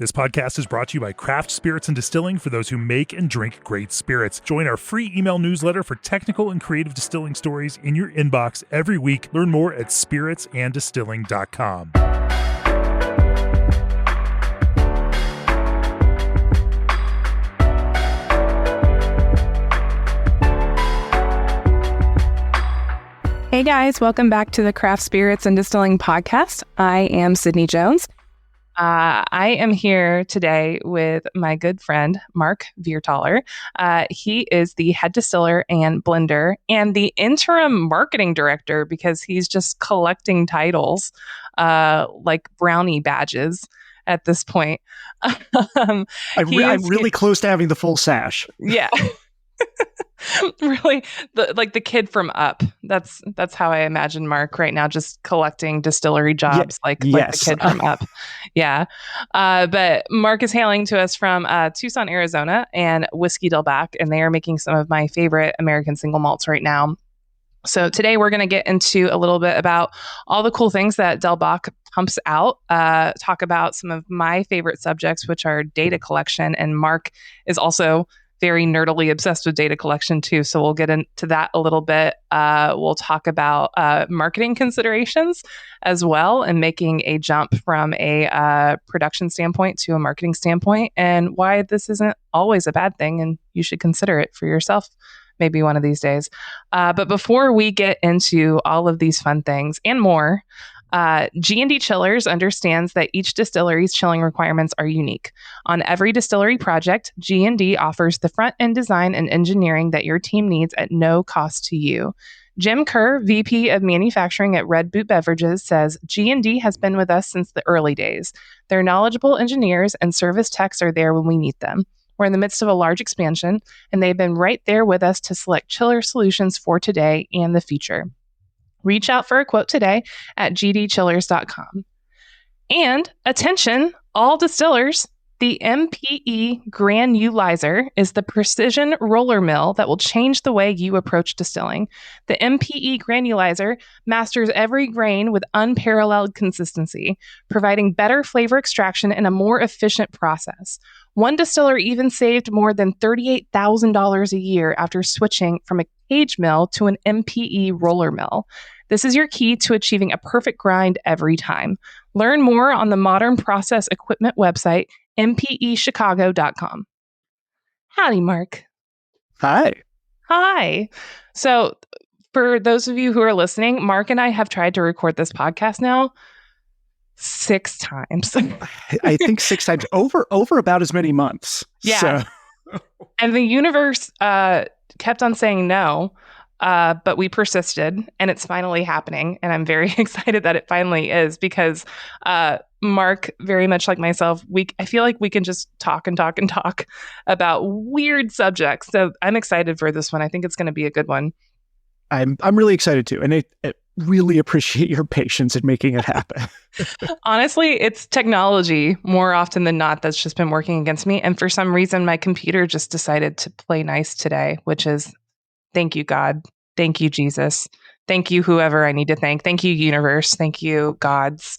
This podcast is brought to you by Craft Spirits and Distilling for those who make and drink great spirits. Join our free email newsletter for technical and creative distilling stories in your inbox every week. Learn more at spiritsanddistilling.com. Hey guys, welcome back to the Craft Spirits and Distilling podcast. I am Sydney Jones. I am here today with my good friend, Mark Vierthaler. He is the head distiller and blender and the interim marketing director because he's just collecting titles like brownie badges at this point. I'm really close to having the full sash. Yeah. Really, the kid from Up. That's how I imagine Mark right now, just collecting distillery jobs, like the kid from Up. Yeah. But Mark is hailing to us from Tucson, Arizona, and Whiskey Del Bac, and they are making some of my favorite American single malts right now. So today we're going to get into a little bit about all the cool things that Del Bac pumps out, talk about some of my favorite subjects, which are data collection, and Mark is also very nerdily obsessed with data collection too. So we'll get into that a little bit. We'll talk about marketing considerations as well and making a jump from a production standpoint to a marketing standpoint and why this isn't always a bad thing and you should consider it for yourself maybe one of these days. But before we get into all of these fun things and more, G&D Chillers understands that each distillery's chilling requirements are unique. On every distillery project, G&D offers the front-end design and engineering that your team needs at no cost to you. Jim Kerr, VP of Manufacturing at Red Boot Beverages, says G&D has been with us since the early days. Their knowledgeable engineers and service techs are there when we need them. We're in the midst of a large expansion, and they've been right there with us to select chiller solutions for today and the future. Reach out for a quote today at gdchillers.com. And attention, all distillers, the MPE Granulizer is the precision roller mill that will change the way you approach distilling. The MPE Granulizer masters every grain with unparalleled consistency, providing better flavor extraction and a more efficient process. One distiller even saved more than $38,000 a year after switching from a cage mill to an MPE roller mill. This is your key to achieving a perfect grind every time. Learn more on the Modern Process Equipment website, mpechicago.com. Howdy, Mark. Hi. Hi. So for those of you who are listening, Mark and I have tried to record this podcast now 6 times. I think 6 times over about as many months. Yeah. So. And the universe kept on saying no. But we persisted and it's finally happening. And I'm very excited that it finally is because Mark, very much like myself, I feel like we can just talk and talk and talk about weird subjects. So I'm excited for this one. I think it's going to be a good one. I'm really excited too. And I really appreciate your patience in making it happen. Honestly, it's technology more often than not that's just been working against me. And for some reason, my computer just decided to play nice today, which is thank you, God. Thank you, Jesus. Thank you, whoever I need to thank. Thank you, universe. Thank you, gods,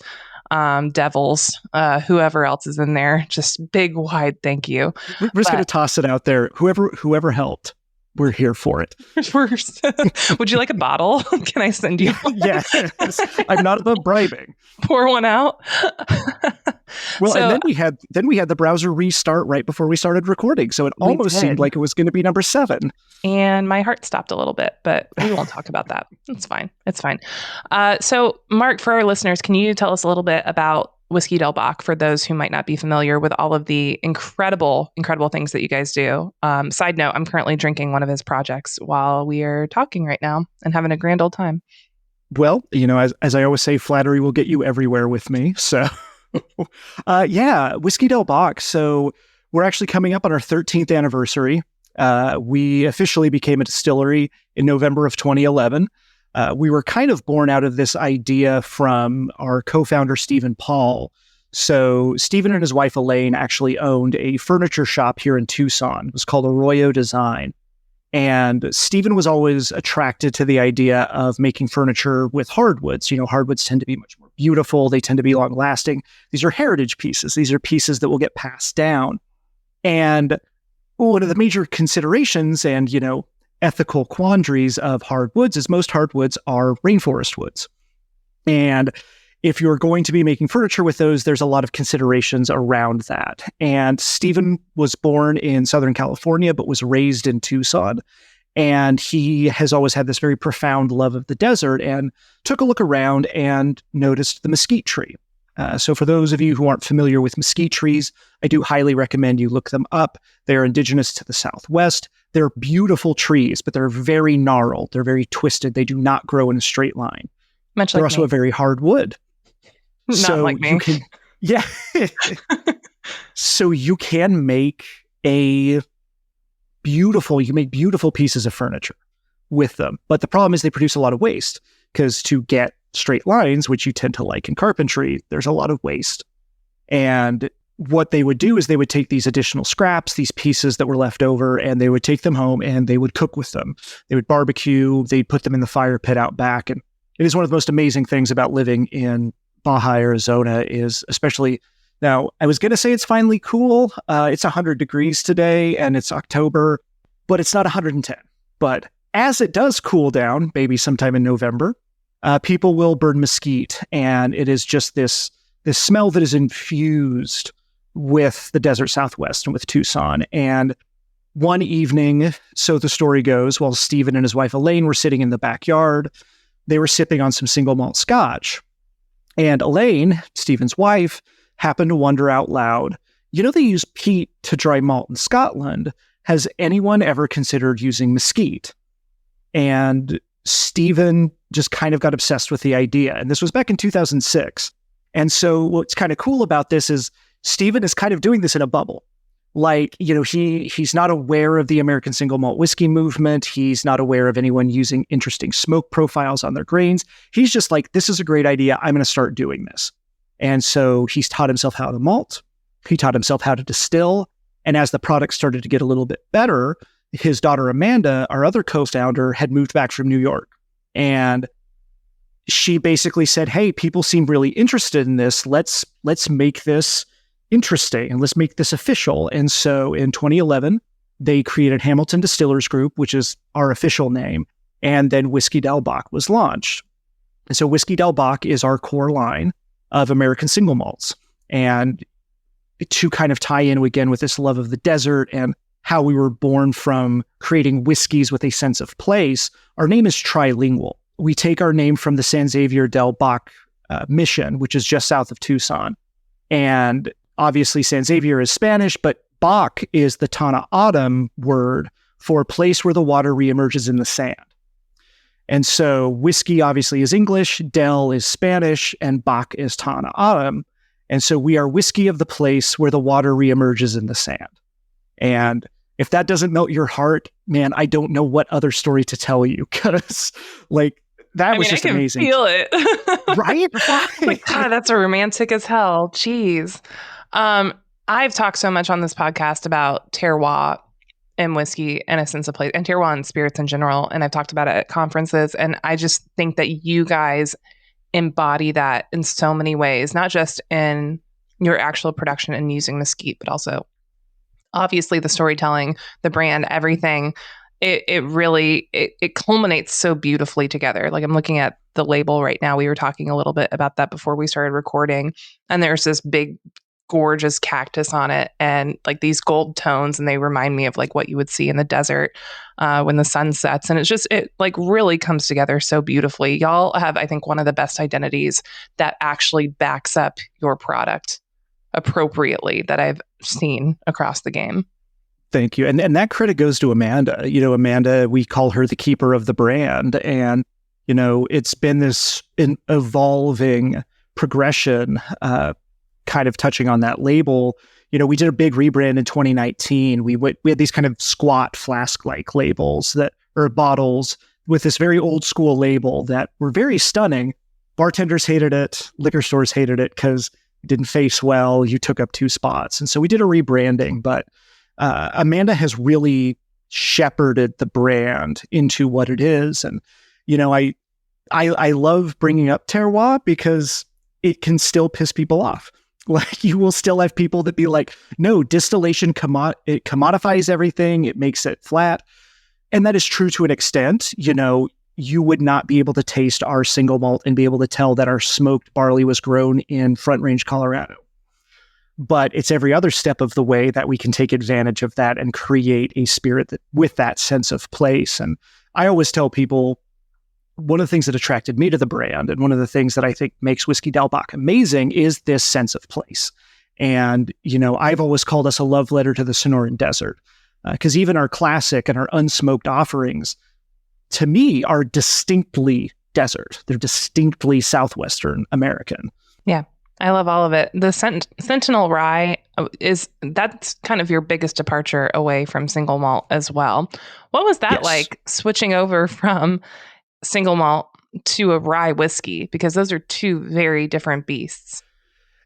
devils, whoever else is in there. Just big, wide thank you. We're just going to toss it out there. Whoever helped, we're here for it. Would you like a bottle? Can I send you one? Yes. I'm not above bribing. Pour one out. Well, and then we had the browser restart right before we started recording. So it almost seemed like it was going to be number 7. And my heart stopped a little bit, but we won't talk about that. It's fine. It's fine. So Mark, for our listeners, can you tell us a little bit about Whiskey Del Bac for those who might not be familiar with all of the incredible things that you guys do? Side note, I'm currently drinking one of his projects while we are talking right now and having a grand old time. Well, as I always say, flattery will get you everywhere with me. So Whiskey Del Bac. So we're actually coming up on our 13th anniversary. We officially became a distillery in November of 2011. We were kind of born out of this idea from our co-founder, Stephen Paul. So Stephen and his wife, Elaine, actually owned a furniture shop here in Tucson. It was called Arroyo Design. And Stephen was always attracted to the idea of making furniture with hardwoods. Hardwoods tend to be much more beautiful. They tend to be long lasting. These are heritage pieces. These are pieces that will get passed down. And one of the major considerations and, ethical quandaries of hardwoods is most hardwoods are rainforest woods. And if you're going to be making furniture with those, there's a lot of considerations around that. And Stephen was born in Southern California, but was raised in Tucson. And he has always had this very profound love of the desert and took a look around and noticed the mesquite tree. So for those of you who aren't familiar with mesquite trees, I do highly recommend you look them up. They're indigenous to the Southwest. They're beautiful trees, but they're very gnarled. They're very twisted. They do not grow in a straight line. They're also a very hard wood. Not like me. So you can make beautiful pieces of furniture with them. But the problem is they produce a lot of waste, because to get straight lines, which you tend to like in carpentry, there's a lot of waste. And what they would do is they would take these additional scraps, these pieces that were left over, and they would take them home and they would cook with them. They would barbecue, they'd put them in the fire pit out back. And it is one of the most amazing things about living in Baja, Arizona, is especially now, I was going to say it's finally cool. It's 100 degrees today and it's October, but it's not 110. But as it does cool down, maybe sometime in November, people will burn mesquite, and it is just this smell that is infused with the desert Southwest and with Tucson. And one evening, so the story goes, while Stephen and his wife Elaine were sitting in the backyard, they were sipping on some single malt scotch. And Elaine, Stephen's wife, happened to wonder out loud, they use peat to dry malt in Scotland. Has anyone ever considered using mesquite? And Stephen just kind of got obsessed with the idea. And this was back in 2006. And so what's kind of cool about this is Stephen is kind of doing this in a bubble. Like, he's not aware of the American single malt whiskey movement. He's not aware of anyone using interesting smoke profiles on their grains. He's just like, this is a great idea. I'm going to start doing this. And so he's taught himself how to malt. He taught himself how to distill. And as the product started to get a little bit better, his daughter Amanda, our other co-founder, had moved back from New York. And she basically said, hey, people seem really interested in this. Let's make this interesting and let's make this official. And so in 2011, they created Hamilton Distillers Group, which is our official name. And then Whiskey Del Bach was launched. And so Whiskey Del Bach is our core line of American single malts. And to kind of tie in again with this love of the desert and how we were born from creating whiskeys with a sense of place, our name is trilingual. We take our name from the San Xavier del Bach mission, which is just south of Tucson. And obviously San Xavier is Spanish, but Bach is the Tana Autumn word for a place where the water reemerges in the sand. And so whiskey obviously is English, Del is Spanish, and Bach is Tana Autumn. And so we are whiskey of the place where the water reemerges in the sand. And if that doesn't melt your heart, man, I don't know what other story to tell you, because that was just amazing. I can feel it. Right? Like, God, that's a romantic as hell. Jeez. I've talked so much on this podcast about terroir and whiskey and a sense of place, and terroir and spirits in general. And I've talked about it at conferences. And I just think that you guys embody that in so many ways, not just in your actual production and using mesquite, but also obviously the storytelling, the brand, everything. It really culminates so beautifully together. Like, I'm looking at the label right now. We were talking a little bit about that before we started recording. And there's this big, gorgeous cactus on it, and like these gold tones, and they remind me of like what you would see in the desert when the sun sets. And it like really comes together so beautifully. Y'all have, I think, one of the best identities that actually backs up your product appropriately that I've seen across the game. Thank you. And that credit goes to Amanda. Amanda, we call her the keeper of the brand. And, it's been this evolving progression, kind of touching on that label. We did a big rebrand in 2019. We had these kind of squat flask-like labels or bottles with this very old school label that were very stunning. Bartenders hated it. Liquor stores hated it because it didn't face well. You took up 2 spots. And so we did a rebranding, but Amanda has really shepherded the brand into what it is. And, I love bringing up terroir because it can still piss people off. Like, you will still have people that be like, no, distillation, it commodifies everything. It makes it flat. And that is true to an extent. You would not be able to taste our single malt and be able to tell that our smoked barley was grown in Front Range, Colorado. But it's every other step of the way that we can take advantage of that and create a spirit with that sense of place. And I always tell people, one of the things that attracted me to the brand, and one of the things that I think makes Whiskey Dalbach amazing, is this sense of place. And, I've always called us a love letter to the Sonoran Desert, because even our classic and our unsmoked offerings, to me, are distinctly desert. They're distinctly Southwestern American. Yeah, I love all of it. The Sentinel Rye that's kind of your biggest departure away from single malt as well. What was that like, switching over from single malt to a rye whiskey? Because those are two very different beasts.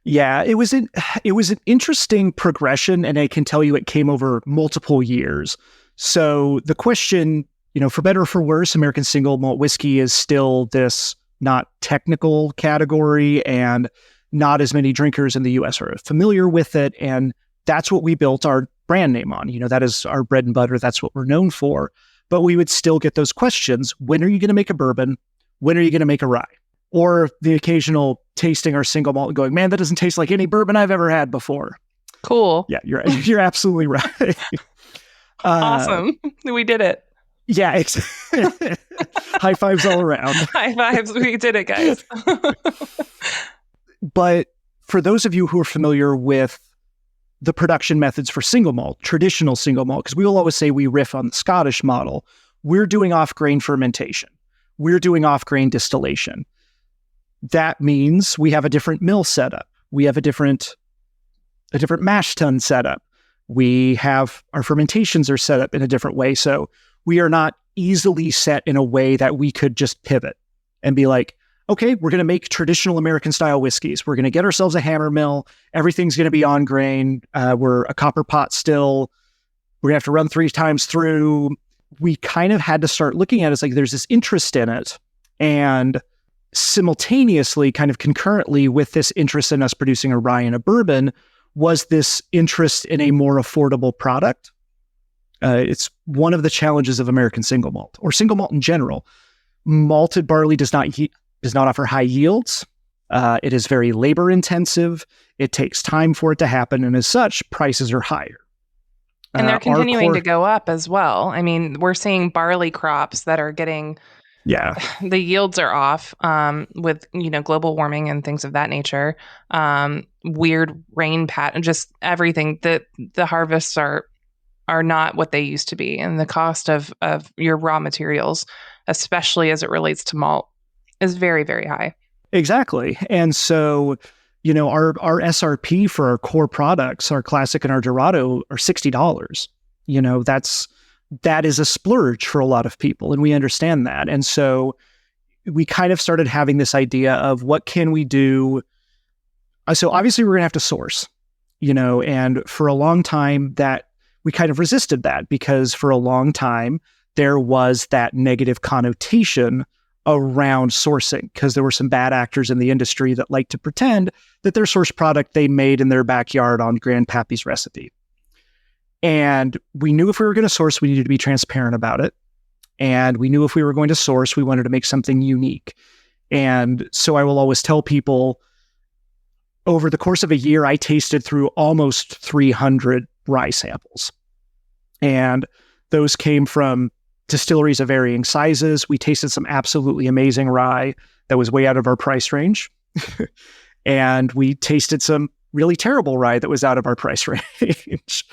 Yeah, it was an interesting progression, and I can tell you it came over multiple years. So the question, for better or for worse, American single malt whiskey is still this not technical category, and not as many drinkers in the US are familiar with it. And that's what we built our brand name on. That is our bread and butter. That's what we're known for. But we would still get those questions. When are you going to make a bourbon? When are you going to make a rye? Or the occasional tasting our single malt and going, man, that doesn't taste like any bourbon I've ever had before. Cool. Yeah, you're absolutely right. Awesome. We did it. Yeah. High fives all around. High fives. We did it, guys. But for those of you who are familiar with the production methods for single malt, traditional single malt, because we will always say we riff on the Scottish model, we're doing off-grain fermentation. We're doing off-grain distillation. That means we have a different mill setup. We have a different mash tun setup. We have our fermentations are set up in a different way. So we are not easily set in a way that we could just pivot and be like, okay, we're going to make traditional American style whiskeys. We're going to get ourselves a hammer mill. Everything's going to be on grain. We're a copper pot still. We're going to have to run 3 times through. We kind of had to start looking at it as like there's this interest in it. And simultaneously, kind of concurrently with this interest in us producing a rye and a bourbon, was this interest in a more affordable product. It's one of the challenges of American single malt, or single malt in general. Malted barley does not offer high yields. It is very labor intensive. It takes time for it to happen. And as such, prices are higher. And they're continuing to go up as well. I mean, we're seeing barley crops that are getting, the yields are off with, global warming and things of that nature. Weird rain pattern, just everything. The harvests are not what they used to be. And the cost of your raw materials, especially as it relates to malt, is very, very high. Exactly. And so, our SRP for our core products, our classic and our Dorado, are $60. That is a splurge for a lot of people, and we understand that. And so we kind of started having this idea of what can we do? So obviously we're going to have to source, and for a long time that we kind of resisted that, because for a long time there was that negative connotation around sourcing, because there were some bad actors in the industry that like to pretend that their source product they made in their backyard on Grandpappy's recipe. And we knew if we were going to source, we needed to be transparent about it. And we knew if we were going to source, we wanted to make something unique. And so I will always tell people, over the course of a year, I tasted through almost 300 rye samples. And those came from distilleries of varying sizes. We tasted some absolutely amazing rye that was way out of our price range. And we tasted some really terrible rye that was out of our price range.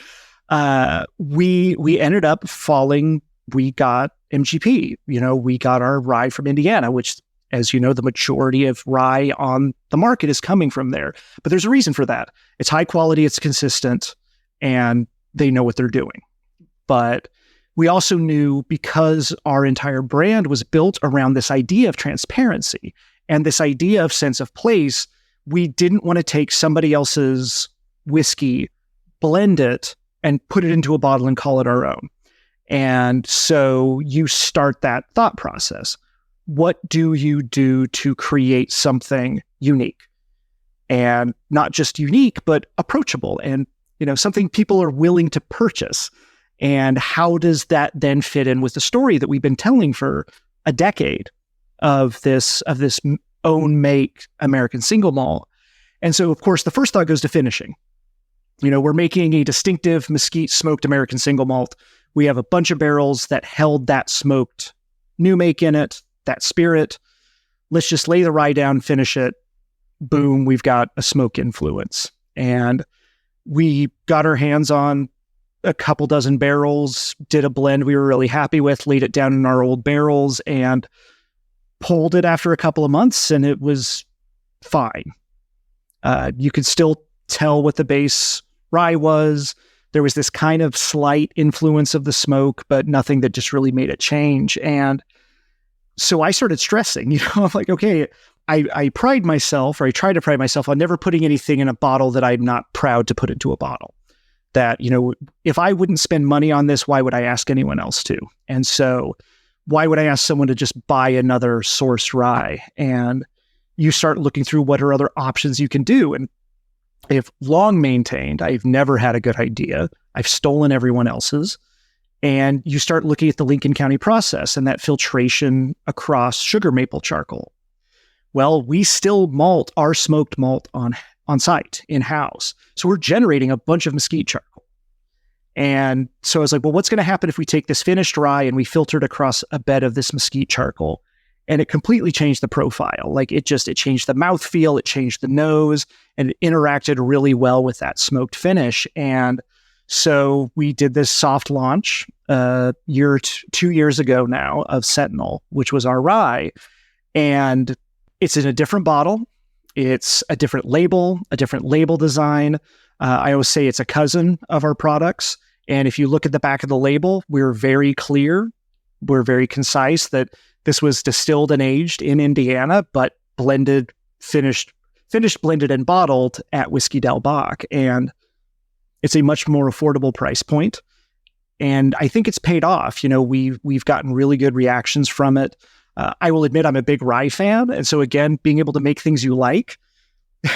We ended up falling. We got MGP, we got our rye from Indiana, which, as you know, the majority of rye on the market is coming from there. But there's a reason for that. It's high quality, it's consistent, and they know what they're doing. But we also knew, because our entire brand was built around this idea of transparency and this idea of sense of place, we didn't want to take somebody else's whiskey, blend it, and put it into a bottle and call it our own. And so you start that thought process. What do you do to create something unique? And not just unique, but approachable, and something people are willing to purchase. And how does that then fit in with the story that we've been telling for a decade of this own make American single malt? And so, of course, the first thought goes to finishing. We're making a distinctive mesquite smoked American single malt. We have a bunch of barrels that held that smoked new make in it, that spirit. Let's just lay the rye down, finish it. Boom, we've got a smoke influence. And we got our hands on a couple dozen barrels, did a blend we were really happy with, laid it down in our old barrels, and pulled it after a couple of months, and it was fine. You could still tell what the base rye was. There was this kind of slight influence of the smoke, but nothing that just really made it change. And so I started stressing, I'm like, okay, I pride myself, or I try to pride myself on never putting anything in a bottle that I'm not proud to put into a bottle. That, if I wouldn't spend money on this, why would I ask anyone else to? And so why would I ask someone to just buy another source rye? And you start looking through what are other options you can do. And I've long maintained I've never had a good idea. I've stolen everyone else's. And you start looking at the Lincoln County process and that filtration across sugar maple charcoal. Well, we still malt our smoked malt on site, in-house. So we're generating a bunch of mesquite charcoal. And so I was like, well, what's going to happen if we take this finished rye and we filter it across a bed of this mesquite charcoal? And it completely changed the profile. Like it changed the mouthfeel, it changed the nose, and it interacted really well with that smoked finish. And so we did this soft launch 2 years ago now of Sentinel, which was our rye. And it's in a different bottle. It's a different label design. I always say it's a cousin of our products. And if you look at the back of the label, we're very clear. We're very concise that this was distilled and aged in Indiana, but finished, blended, and bottled at Whiskey Del Bach. And it's a much more affordable price point. And I think it's paid off. We've gotten really good reactions from it. I will admit I'm a big rye fan. And so again, being able to make things you like,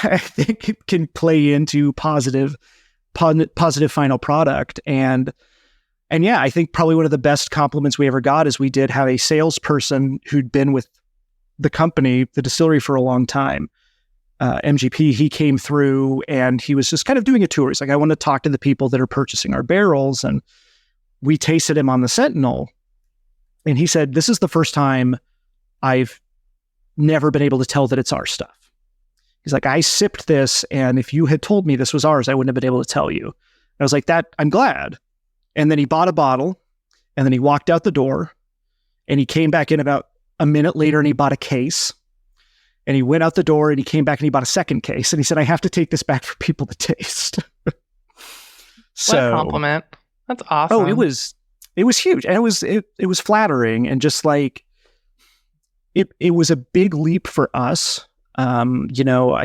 I think it can play into positive final product. And yeah, I think probably one of the best compliments we ever got is we did have a salesperson who'd been with the company, the distillery, for a long time. MGP, he came through and he was just kind of doing a tour. He's like, I want to talk to the people that are purchasing our barrels. And we tasted him on the Sentinel. And he said, this is the first time I've never been able to tell that it's our stuff. He's like, I sipped this, and if you had told me this was ours, I wouldn't have been able to tell you. And I was like, I'm glad. And then he bought a bottle, and then he walked out the door, and he came back in about a minute later, and he bought a case. And he went out the door, and he came back, and he bought a second case. And he said, I have to take this back for people to taste. So, what a compliment. That's awesome. Oh, it was huge. And it was flattering, and just like, it was a big leap for us. I know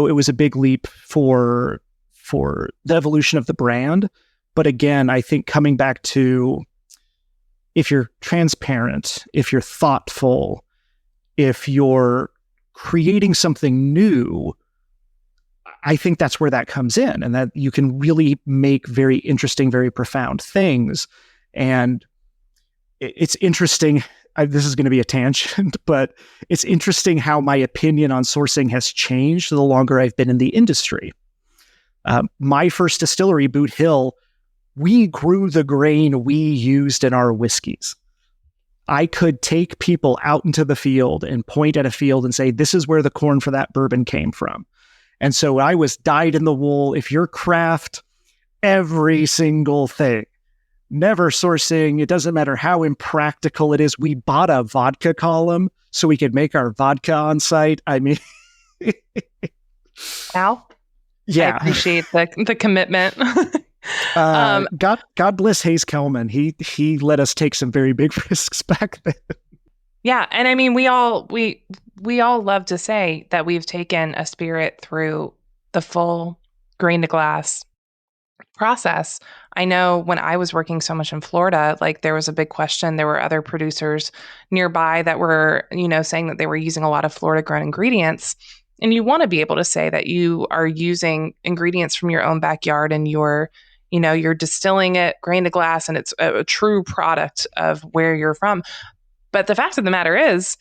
it was a big leap for the evolution of the brand. But again, I think coming back to, if you're transparent, if you're thoughtful, if you're creating something new, I think that's where that comes in, and that you can really make very interesting, very profound things. And it's interesting. This is going to be a tangent, but it's interesting how my opinion on sourcing has changed the longer I've been in the industry. My first distillery, Boot Hill, we grew the grain we used in our whiskeys. I could take people out into the field and point at a field and say, this is where the corn for that bourbon came from. And so I was dyed in the wool. If you're craft, every single thing. Never sourcing. It doesn't matter how impractical it is. We bought a vodka column so we could make our vodka on site. I mean, Al? Yeah. I appreciate the commitment. God bless Hayes Kelman. He let us take some very big risks back then. Yeah. And I mean, we all love to say that we've taken a spirit through the full grain to glass process. I know when I was working so much in Florida, like there was a big question. There were other producers nearby that were, saying that they were using a lot of Florida grown ingredients. And you want to be able to say that you are using ingredients from your own backyard and you're distilling it grain to glass and it's a true product of where you're from. But the fact of the matter is,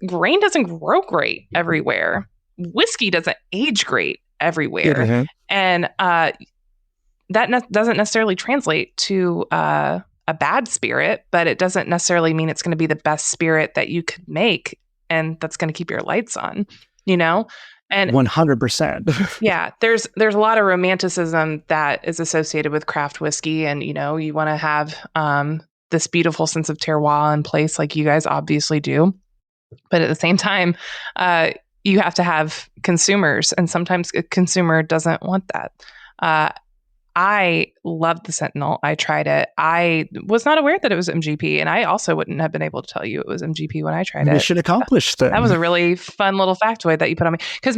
grain doesn't grow great everywhere. Whiskey doesn't age great everywhere. Mm-hmm. And that doesn't necessarily translate to a bad spirit, but it doesn't necessarily mean it's going to be the best spirit that you could make and that's going to keep your lights on, And 100%. Yeah, there's a lot of romanticism that is associated with craft whiskey, and you want to have this beautiful sense of terroir in place, like you guys obviously do. But at the same time, you have to have consumers, and sometimes a consumer doesn't want that. I loved the Sentinel. I tried it. I was not aware that it was MGP, and I also wouldn't have been able to tell you it was MGP when I tried it. Mission accomplished then. That was a really fun little factoid that you put on me. Because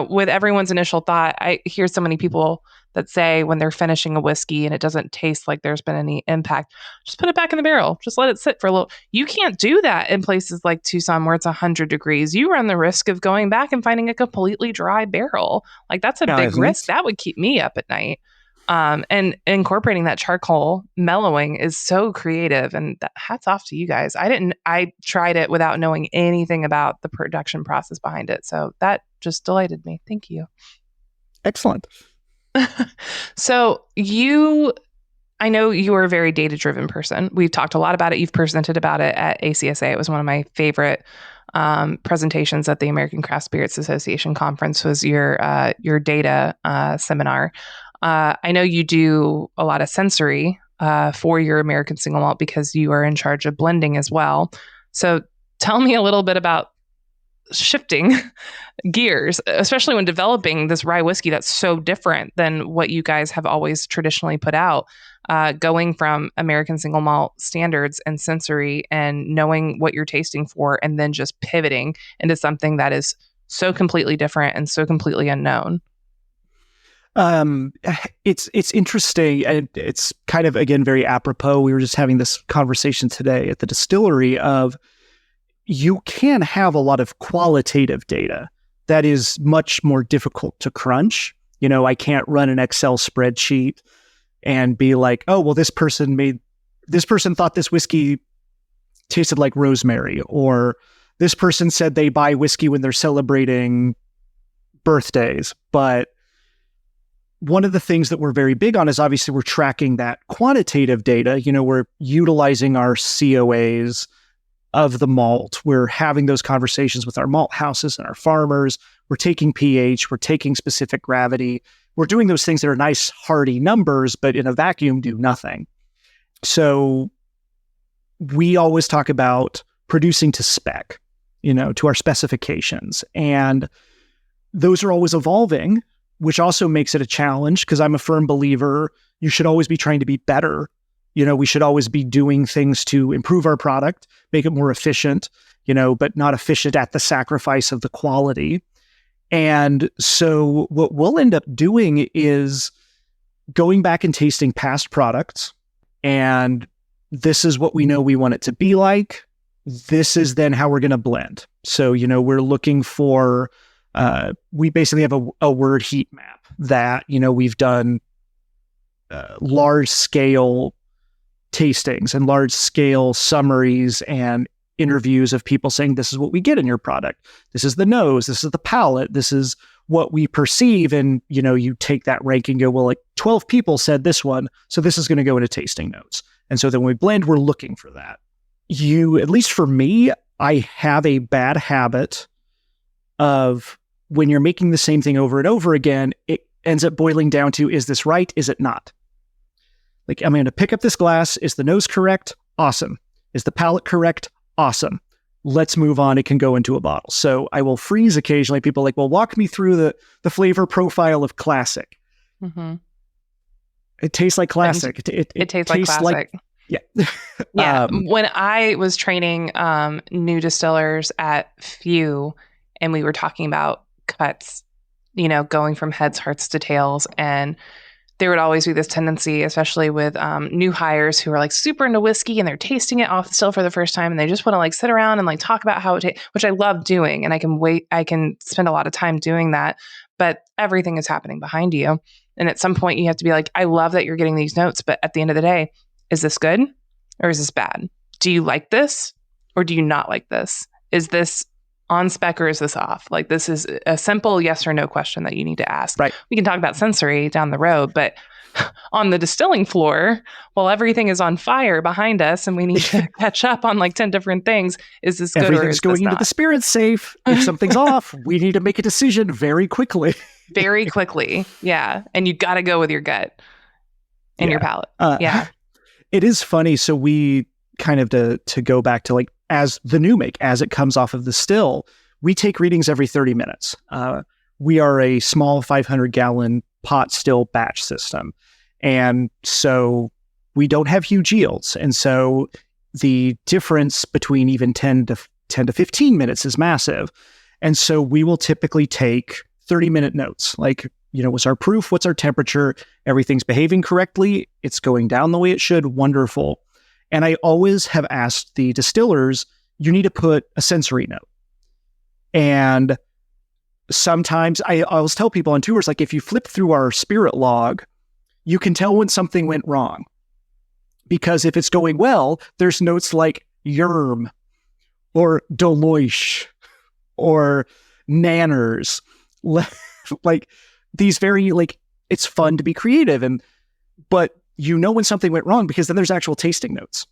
with everyone's initial thought, I hear so many people that say when they're finishing a whiskey and it doesn't taste like there's been any impact, just put it back in the barrel. Just let it sit for a little. You can't do that in places like Tucson where it's 100 degrees. You run the risk of going back and finding a completely dry barrel. Like that's a big risk. That would keep me up at night. And incorporating that charcoal mellowing is so creative, and hats off to you guys. I tried it without knowing anything about the production process behind it. So that just delighted me. Thank you. Excellent. So I know you are a very data-driven person. We've talked a lot about it. You've presented about it at ACSA. It was one of my favorite presentations at the American Craft Spirits Association conference was your data seminar. I know you do a lot of sensory for your American single malt because you are in charge of blending as well. So tell me a little bit about shifting gears, especially when developing this rye whiskey that's so different than what you guys have always traditionally put out, going from American single malt standards and sensory and knowing what you're tasting for, and then just pivoting into something that is so completely different and so completely unknown. It's interesting, and it's kind of, again, very apropos. We were just having this conversation today at the distillery of you can have a lot of qualitative data that is much more difficult to crunch. I can't run an Excel spreadsheet and be like, oh, well, this person thought this whiskey tasted like rosemary, or this person said they buy whiskey when they're celebrating birthdays. But one of the things that we're very big on is obviously we're tracking that quantitative data. We're utilizing our COAs of the malt. We're having those conversations with our malt houses and our farmers. We're taking pH. We're taking specific gravity. We're doing those things that are nice, hearty numbers, but in a vacuum do nothing. So we always talk about producing to spec, to our specifications. And those are always evolving, which also makes it a challenge because I'm a firm believer you should always be trying to be better. We should always be doing things to improve our product, make it more efficient, but not efficient at the sacrifice of the quality. And so what we'll end up doing is going back and tasting past products. And this is what we know we want it to be like. This is then how we're going to blend. So, we're looking for, we basically have a word heat map that, we've done large scale tastings and large scale summaries and interviews of people saying, this is what we get in your product. This is the nose. This is the palate. This is what we perceive. And, you take that ranking and go, well, like 12 people said this one. So this is going to go into tasting notes. And so then when we blend, we're looking for that. At least for me, I have a bad habit of when you're making the same thing over and over again, it ends up boiling down to, is this right? Is it not? Like, I'm going to pick up this glass. Is the nose correct? Awesome. Is the palate correct? Awesome. Let's move on. It can go into a bottle. So I will freeze occasionally. People are like, well, walk me through the flavor profile of classic. Mm-hmm. It tastes like classic. It tastes like classic. Yeah. Yeah. When I was training new distillers at Few, and we were talking about cuts, going from heads, hearts to tails, and there would always be this tendency, especially with new hires who are like super into whiskey and they're tasting it off the still for the first time, and they just want to like sit around and like talk about how it tastes, which I love doing, and I can spend a lot of time doing that, but everything is happening behind you. And at some point you have to be like, I love that you're getting these notes, but at the end of the day, is this good or is this bad? Do you like this or do you not like this? Is this on spec or is this off? Like, this is a simple yes or no question that you need to ask. Right. We can talk about sensory down the road, but on the distilling floor, while everything is on fire behind us and we need to catch up on like 10 different things, is this good or is going this into not? the spirit safe. If something's off, we need to make a decision very quickly. Very quickly. Yeah. And you got to go with your gut and your palate. Yeah. It is funny. So we kind of to go back to like, as the new make, as it comes off of the still, we take readings every 30 minutes. We are a small 500-gallon pot still batch system. And so we don't have huge yields. And so the difference between even 10 to 15 minutes is massive. And so we will typically take 30-minute notes. Like, what's our proof? What's our temperature? Everything's behaving correctly. It's going down the way it should. Wonderful. And I always have asked the distillers, you need to put a sensory note. And sometimes I always tell people on tours, like, if you flip through our spirit log, you can tell when something went wrong. Because if it's going well, there's notes like yerm or Deloiche or nanners. Like these very, like, it's fun to be creative. But when something went wrong, because then there's actual tasting notes.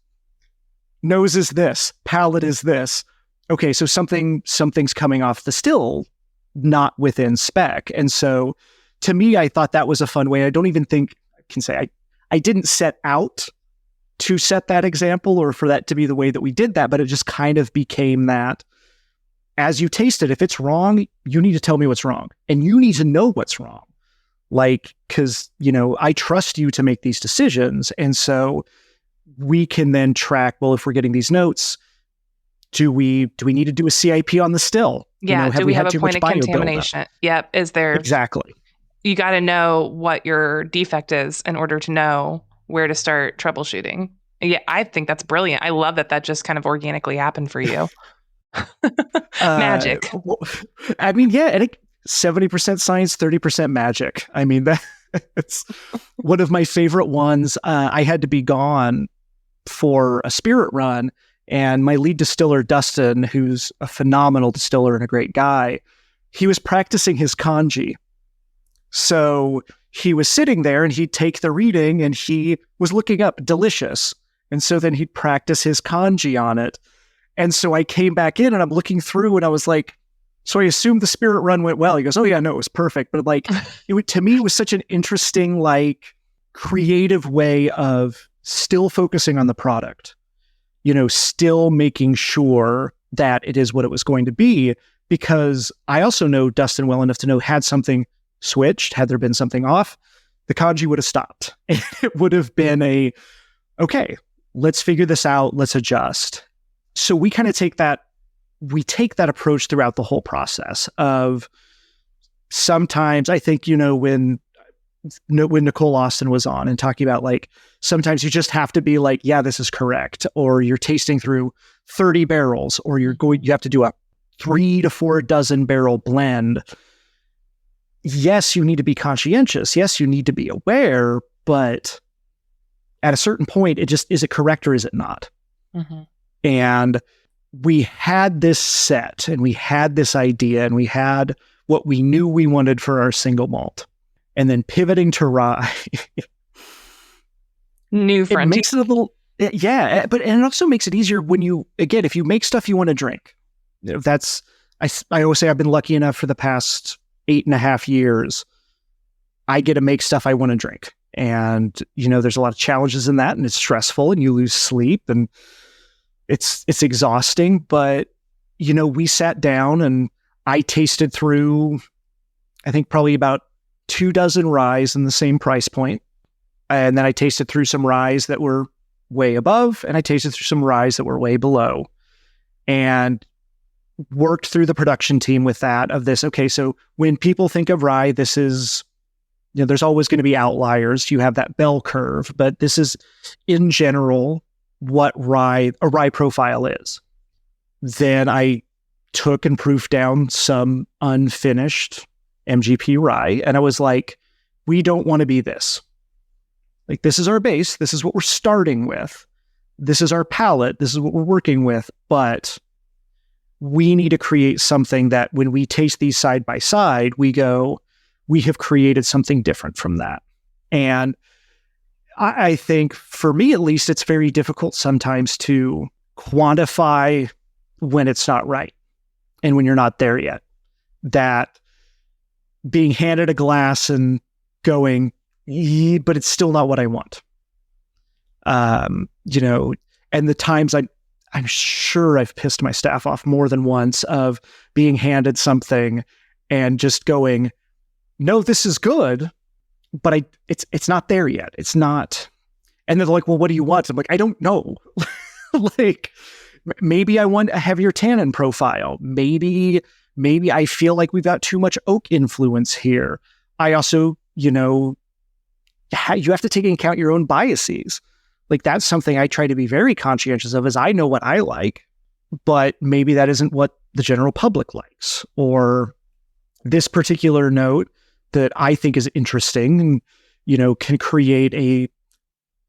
Nose is this, palate is this. Okay, so something's coming off the still, not within spec. And so to me, I thought that was a fun way. I don't even think I can say I didn't set out to set that example or for that to be the way that we did that, but it just kind of became that as you taste it, if it's wrong, you need to tell me what's wrong. And you need to know what's wrong. Like, because, I trust you to make these decisions. And so we can then track, well, if we're getting these notes, do we need to do a CIP on the still? Yeah. Do we have a point of contamination? Yep. Is there? Exactly. You got to know what your defect is in order to know where to start troubleshooting. Yeah. I think that's brilliant. I love that just kind of organically happened for you. Magic. I mean, yeah. And 70% science, 30% magic. I mean, that's one of my favorite ones. I had to be gone for a spirit run, and my lead distiller, Dustin, who's a phenomenal distiller and a great guy, he was practicing his kanji. So he was sitting there and he'd take the reading and he was looking up delicious. And so then he'd practice his kanji on it. And so I came back in and I'm looking through and I was like, so I assumed the spirit run went well. He goes, oh yeah, no, it was perfect. But like, to me, it was such an interesting, like, creative way of still focusing on the product, still making sure that it is what it was going to be. Because I also know Dustin well enough to know, had something switched, had there been something off, the kanji would have stopped. And it would have been okay, let's figure this out. Let's adjust. So we kind of take that approach throughout the whole process of sometimes, I think, when Nicole Austin was on and talking about, like, sometimes you just have to be like, yeah, this is correct. Or you're tasting through 30 barrels, or you have to do a 3 to 4 dozen barrel blend. Yes, you need to be conscientious. Yes, you need to be aware, but at a certain point, is it correct or is it not? Mm-hmm. And we had this set and we had this idea and we had what we knew we wanted for our single malt. And then pivoting to rye. New frontier. It makes it a little, yeah, and it also makes it easier when if you make stuff you want to drink. I always say I've been lucky enough for the past 8.5 years, I get to make stuff I want to drink. And, there's a lot of challenges in that, and it's stressful and you lose sleep and it's exhausting. But, we sat down and I tasted through, I think probably about 2 dozen ryes in the same price point. And then I tasted through some ryes that were way above, and I tasted through some ryes that were way below, and worked through the production team with that of this. Okay, so when people think of rye, this is there's always going to be outliers. You have that bell curve, but this is in general what a rye profile is. Then I took and proofed down some unfinished MGP rye, and I was like, we don't want to be this. Like, this is our base. This is what we're starting with. This is our palette. This is what we're working with. But we need to create something that when we taste these side by side, we go, we have created something different from that. And I think, for me at least, it's very difficult sometimes to quantify when it's not right and when you're not there yet. That being handed a glass and going, but it's still not what I want. And the times I'm sure I've pissed my staff off more than once of being handed something and just going, no, this is good, but it's not there yet. It's not. And they're like, well, what do you want? I'm like, I don't know. Like, maybe I want a heavier tannin profile. Maybe I feel like we've got too much oak influence here. I also, you have to take into account your own biases. Like, that's something I try to be very conscientious of, is I know what I like, but maybe that isn't what the general public likes. Or this particular note that I think is interesting and, can create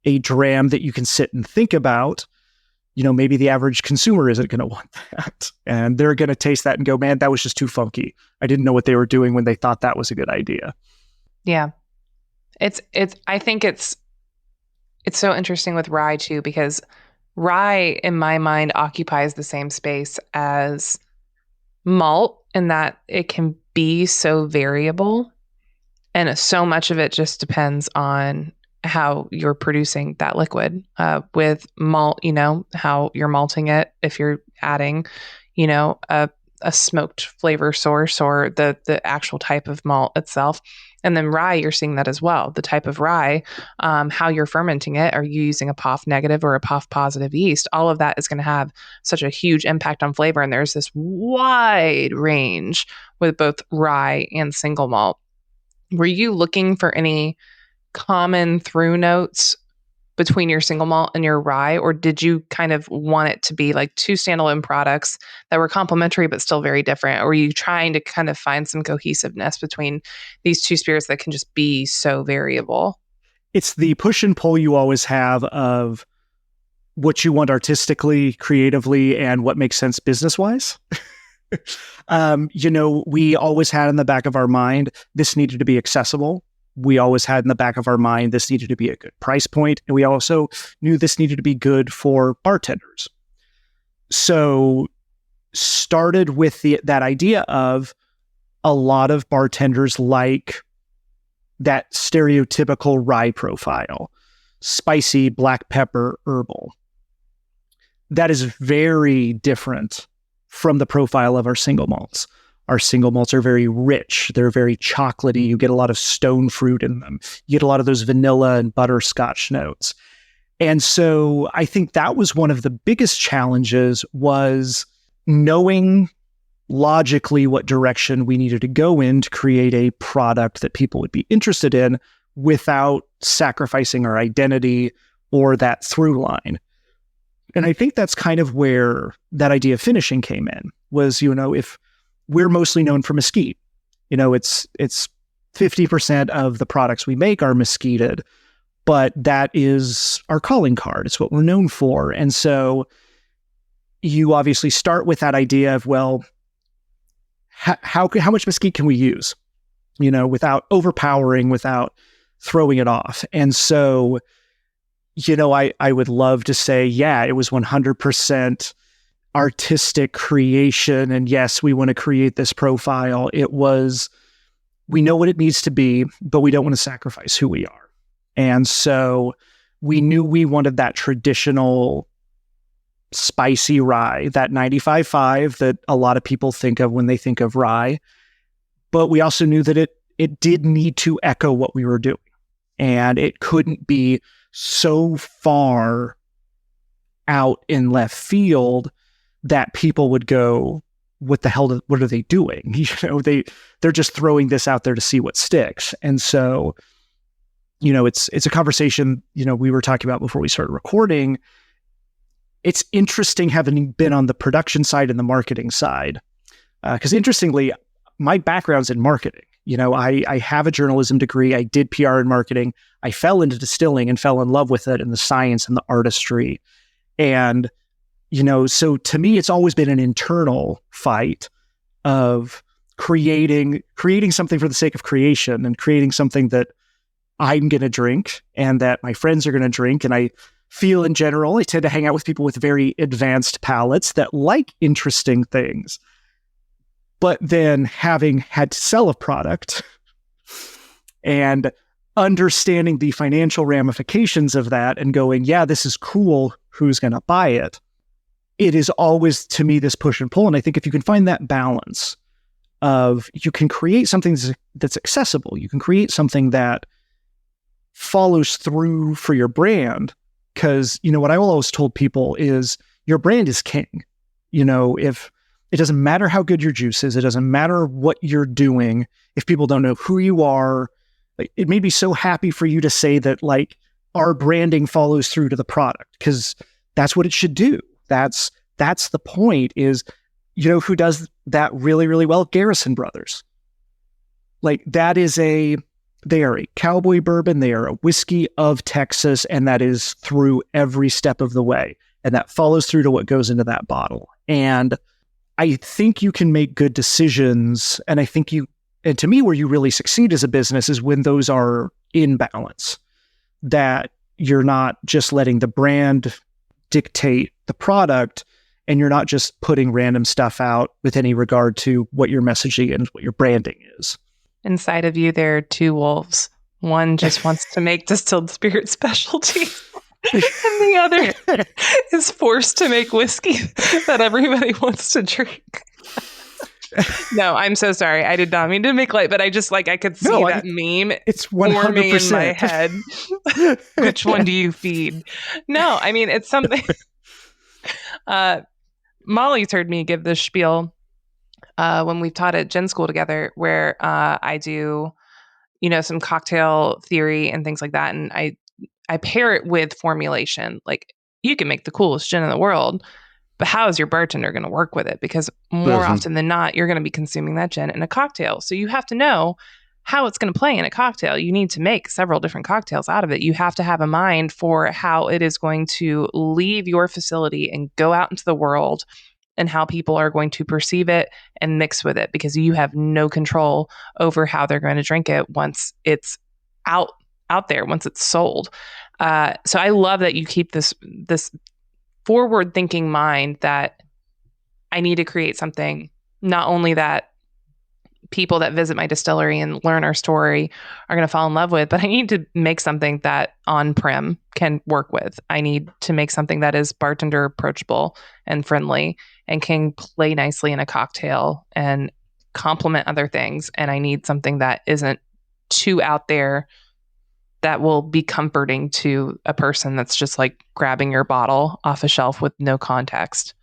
a dram that you can sit and think about. Maybe the average consumer isn't going to want that. And they're going to taste that and go, man, that was just too funky. I didn't know what they were doing when they thought that was a good idea. Yeah. I think it's so interesting with rye too, because rye in my mind occupies the same space as malt in that it can be so variable, and so much of it just depends on how you're producing that liquid. With malt, how you're malting it, if you're adding, a smoked flavor source or the actual type of malt itself. And then rye, you're seeing that as well. The type of rye, how you're fermenting it. Are you using a POF negative or a POF positive yeast? All of that is going to have such a huge impact on flavor. And there's this wide range with both rye and single malt. Were you looking for any common through notes between your single malt and your rye, or did you kind of want it to be like two standalone products that were complementary but still very different? Or were you trying to kind of find some cohesiveness between these two spirits that can just be so variable? It's the push and pull you always have of what you want artistically, creatively, and what makes sense business-wise. We always had in the back of our mind, this needed to be accessible. We always had in the back of our mind, this needed to be a good price point. And we also knew this needed to be good for bartenders. So started with that idea of a lot of bartenders like that stereotypical rye profile, spicy, black pepper, herbal. That is very different from the profile of our single malts. Our single malts are very rich. They're very chocolatey. You get a lot of stone fruit in them. You get a lot of those vanilla and butterscotch notes. And so I think that was one of the biggest challenges, was knowing logically what direction we needed to go in to create a product that people would be interested in without sacrificing our identity or that through line. And I think that's kind of where that idea of finishing came in, was, if we're mostly known for mesquite. It's 50% of the products we make are mesquited, but that is our calling card. It's what we're known for. And so you obviously start with that idea of, well, how much mesquite can we use, without overpowering, without throwing it off. And so, I would love to say, yeah, it was 100% artistic creation. And yes, we want to create this profile. It was, we know what it needs to be, but we don't want to sacrifice who we are. And so we knew we wanted that traditional spicy rye, that 95.5 that a lot of people think of when they think of rye. But we also knew that it did need to echo what we were doing. And it couldn't be so far out in left field that people would go, what the hell, what are they doing? They're just throwing this out there to see what sticks. And so, it's a conversation, we were talking about before we started recording. It's interesting having been on the production side and the marketing side. Because interestingly, my background's in marketing. I have a journalism degree. I did PR and marketing. I fell into distilling and fell in love with it and the science and the artistry. And, so to me, it's always been an internal fight of creating something for the sake of creation and creating something that I'm going to drink and that my friends are going to drink. And I feel in general, I tend to hang out with people with very advanced palates that like interesting things. But then having had to sell a product and understanding the financial ramifications of that and going, yeah, this is cool, who's going to buy it? It is always, to me, this push and pull. And I think if you can find that balance of, you can create something that's accessible, you can create something that follows through for your brand. Because, what I always told people is your brand is king. If it doesn't matter how good your juice is, it doesn't matter what you're doing. If people don't know who you are, it made me so happy for you to say that our branding follows through to the product, because that's what it should do. That's the point is, who does that really, really well? Garrison Brothers. They are a cowboy bourbon. They are a whiskey of Texas, and that is through every step of the way. And that follows through to what goes into that bottle. And I think you can make good decisions. And I think and to me, where you really succeed as a business is when those are in balance, that you're not just letting the brand dictate the product, and you're not just putting random stuff out with any regard to what your messaging and what your branding is. Inside of you, there are two wolves. One just wants to make distilled spirit specialty, and the other is forced to make whiskey that everybody wants to drink. No, I'm so sorry. I did not mean to make light, but I just I could see that meme. It's 100% forming in my head. Which one do you feed? No, I mean, it's something. Molly's heard me give this spiel when we've taught at Gen School together, where I do, some cocktail theory and things like that. And I pair it with formulation. You can make the coolest gin in the world, but how is your bartender going to work with it? Because more often than not, you're going to be consuming that gin in a cocktail. So you have to know how it's going to play in a cocktail. You need to make several different cocktails out of it. You have to have a mind for how it is going to leave your facility and go out into the world, and how people are going to perceive it and mix with it, because you have no control over how they're going to drink it once it's out there, once it's sold. So I love that you keep this forward thinking mind that I need to create something, not only that people that visit my distillery and learn our story are going to fall in love with, but I need to make something that on-prem can work with. I need to make something that is bartender approachable and friendly and can play nicely in a cocktail and complement other things. And I need something that isn't too out there, that will be comforting to a person that's just grabbing your bottle off a shelf with no context.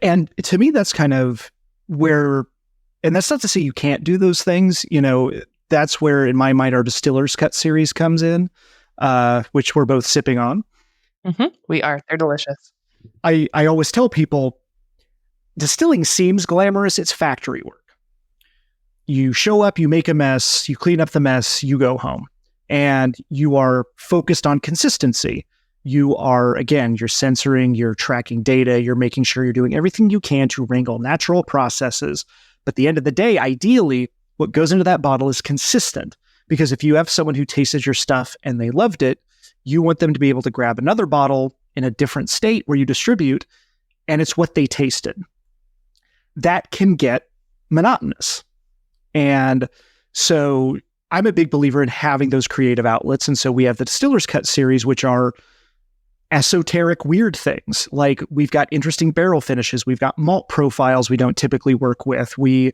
And to me, that's kind of where, and that's not to say you can't do those things, that's where in my mind our Distiller's Cut series comes in, which we're both sipping on. Mm-hmm. We are. They're delicious. I always tell people, distilling seems glamorous. It's factory work. You show up, you make a mess, you clean up the mess, you go home. And you are focused on consistency. You are, again, you're censoring, you're tracking data, you're making sure you're doing everything you can to wrangle natural processes. But at the end of the day, ideally, what goes into that bottle is consistent. Because if you have someone who tasted your stuff and they loved it, you want them to be able to grab another bottle in a different state where you distribute, and it's what they tasted. That can get monotonous. And so I'm a big believer in having those creative outlets. And so we have the Distiller's Cut series, which are esoteric, weird things. We've got interesting barrel finishes. We've got malt profiles we don't typically work with. We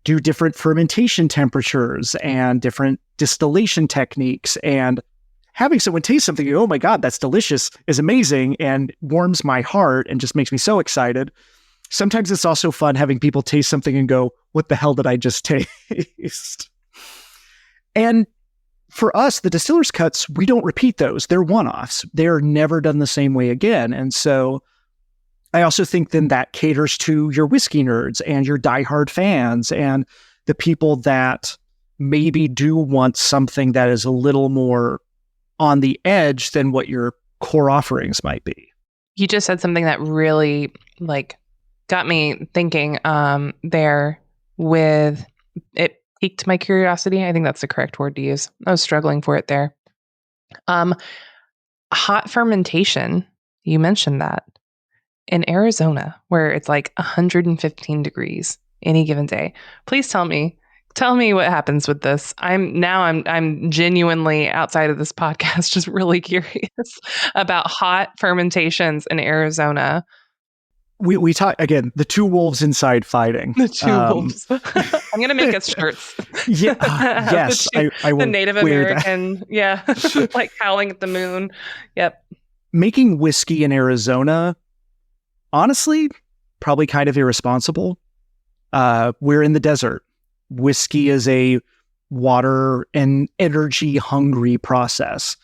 do different fermentation temperatures and different distillation techniques. And having someone taste something, oh my God, that's delicious, is amazing and warms my heart and just makes me so excited. sometimes it's also fun having people taste something and go, what the hell did I just taste? And for us, the distiller's cuts, we don't repeat those. They're one-offs. They're never done the same way again. And so I also think then that caters to your whiskey nerds and your diehard fans and the people that maybe do want something that is a little more on the edge than what your core offerings might be. You just said something that really got me thinking there with it. Piqued my curiosity. I think that's the correct word to use. I was struggling for it there. Hot fermentation. You mentioned that in Arizona, where it's 115 degrees any given day. Please tell me what happens with this. I'm genuinely, outside of this podcast, just really curious about hot fermentations in Arizona. We talk again, the two wolves inside fighting. The two wolves. I'm going to make us shirts. Yeah. Yes. I will. The Native American. That. Yeah. Howling at the moon. Yep. Making whiskey in Arizona, honestly, probably kind of irresponsible. We're in the desert. Whiskey is a water and energy hungry process.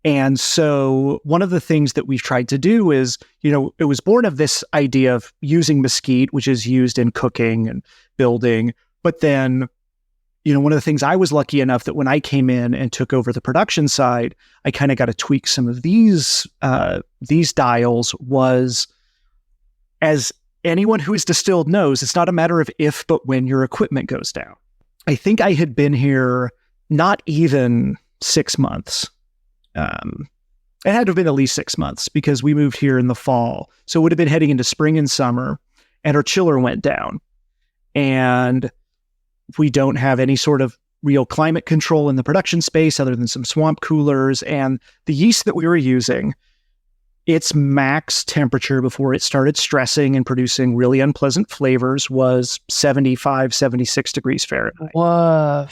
And so one of the things that we've tried to do is, it was born of this idea of using mesquite, which is used in cooking and building. But then, one of the things I was lucky enough that when I came in and took over the production side, I kind of got to tweak some of these dials was, as anyone who is distilled knows, it's not a matter of if, but when your equipment goes down. I think I had been here not even 6 months. It had to have been at least 6 months because we moved here in the fall. So it would have been heading into spring and summer, and our chiller went down. And we don't have any sort of real climate control in the production space other than some swamp coolers. And the yeast that we were using, its max temperature before it started stressing and producing really unpleasant flavors was 75, 76 degrees Fahrenheit. Whoa.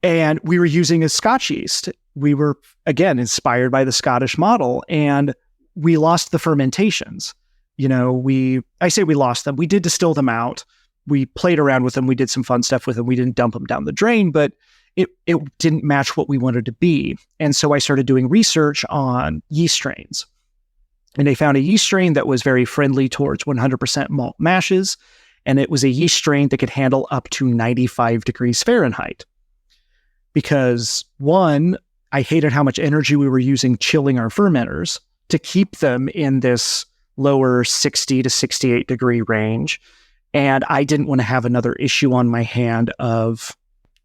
And we were using a Scotch yeast. We were, again, inspired by the Scottish model, and we lost the fermentations. I say we lost them. We did distill them out. We played around with them. We did some fun stuff with them. We didn't dump them down the drain, but it didn't match what we wanted to be. And so I started doing research on yeast strains. And they found a yeast strain that was very friendly towards 100% malt mashes. And it was a yeast strain that could handle up to 95 degrees Fahrenheit. Because one, I hated how much energy we were using chilling our fermenters to keep them in this lower 60 to 68 degree range. And I didn't want to have another issue on my hand of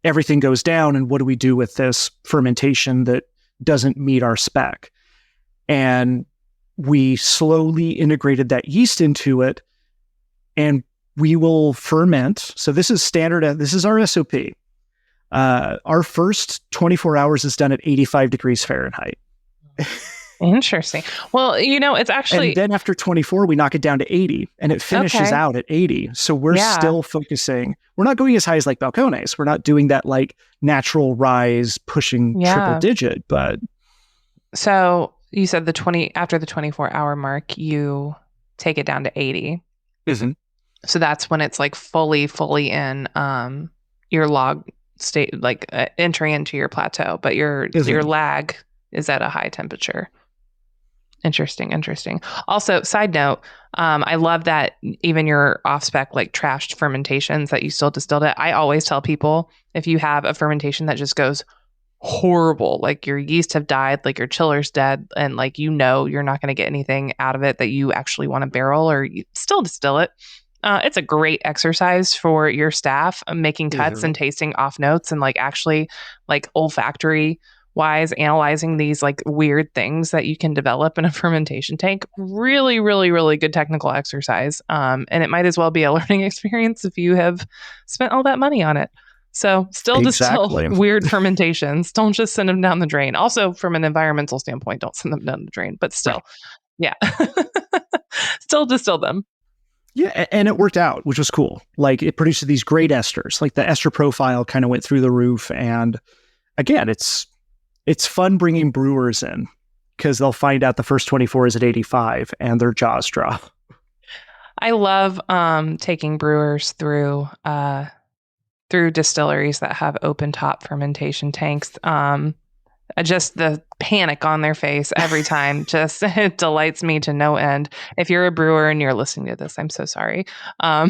everything goes down and what do we do with this fermentation that doesn't meet our spec. And we slowly integrated that yeast into it, and we will ferment. So this is standard. This is our SOP. Our first 24 hours is done at 85 degrees Fahrenheit. Interesting. Well, it's actually... And then after 24, we knock it down to 80, and it finishes out at 80. So we're still focusing. We're not going as high as Balcones. We're not doing that natural rise pushing triple digit, but... So you said after the 24-hour mark, you take it down to 80. Mm-hmm. So that's when it's fully in your log state, entering into your plateau, but your lag is at a high temperature. Interesting. Also, side note, I love that even your off-spec, trashed fermentations that you still distilled it. I always tell people, if you have a fermentation that just goes horrible, your yeast have died, your chiller's dead, and you're not going to get anything out of it that you actually want to barrel, or you still distill it. It's a great exercise for your staff, making cuts and tasting off notes and actually olfactory wise analyzing these weird things that you can develop in a fermentation tank. Really, really, really good technical exercise. And it might as well be a learning experience if you have spent all that money on it. So still distill weird fermentations. Don't just send them down the drain. Also, from an environmental standpoint, don't send them down the drain. But still, still distill them. Yeah, and it worked out, which was cool. It produced these great esters. The ester profile kind of went through the roof. And again, it's fun bringing brewers in because they'll find out the first 24 is at 85 and their jaws drop. I love taking brewers through distilleries that have open top fermentation tanks. Just the panic on their face every time, just it delights me to no end. If you're a brewer and you're listening to this, I'm so sorry. I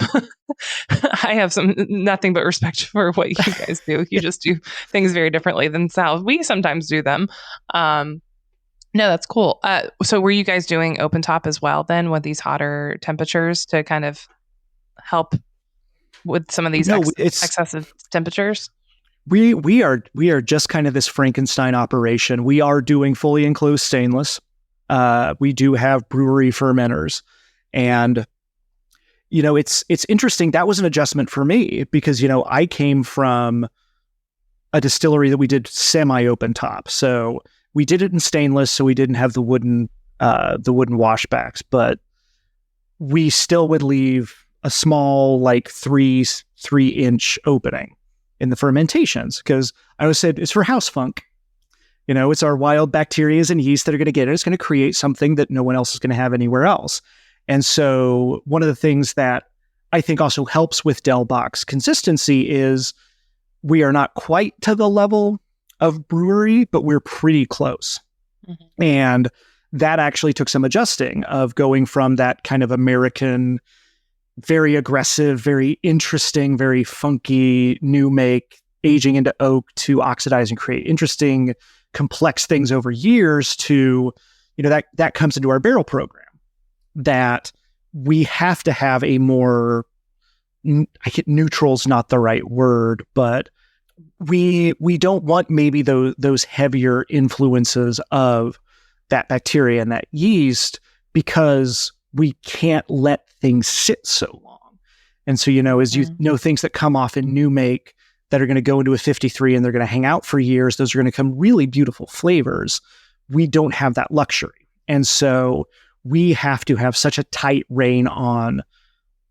have nothing but respect for what you guys do. You just do things very differently than Sal. We sometimes do them. No, that's cool. So were you guys doing open top as well then with these hotter temperatures to kind of help with some of these excessive temperatures? We are just kind of this Frankenstein operation. We are doing fully enclosed stainless. We do have brewery fermenters, and it's interesting. That was an adjustment for me because I came from a distillery that we did semi-open top, so we did it in stainless, so we didn't have the wooden washbacks, but we still would leave a small, like 3-inch opening in the fermentations, because I always said it's for house funk. It's our wild bacteria and yeast that are going to get it. It's going to create something that no one else is going to have anywhere else. And so one of the things that I think also helps with Del Box consistency is we are not quite to the level of brewery, but we're pretty close. Mm-hmm. And that actually took some adjusting of going from that kind of American, very aggressive, very interesting, very funky new make, aging into oak to oxidize and create interesting, complex things over years to, that comes into our barrel program, that we have to have a more, neutral's not the right word, but we don't want maybe those heavier influences of that bacteria and that yeast, because we can't let things sit so long. And so, things that come off in new make that are going to go into a 53 and they're going to hang out for years, those are going to come really beautiful flavors. We don't have that luxury. And so we have to have such a tight rein on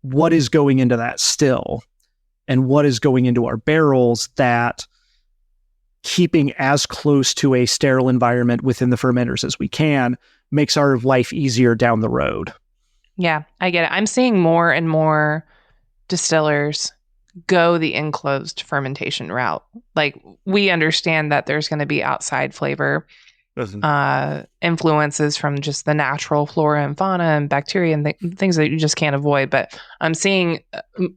what is going into that still and what is going into our barrels, that keeping as close to a sterile environment within the fermenters as we can makes our life easier down the road. Yeah, I get it. I'm seeing more and more distillers go the enclosed fermentation route. Like, we understand that there's going to be outside flavor influences from just the natural flora and fauna and bacteria and things that you just can't avoid. But I'm seeing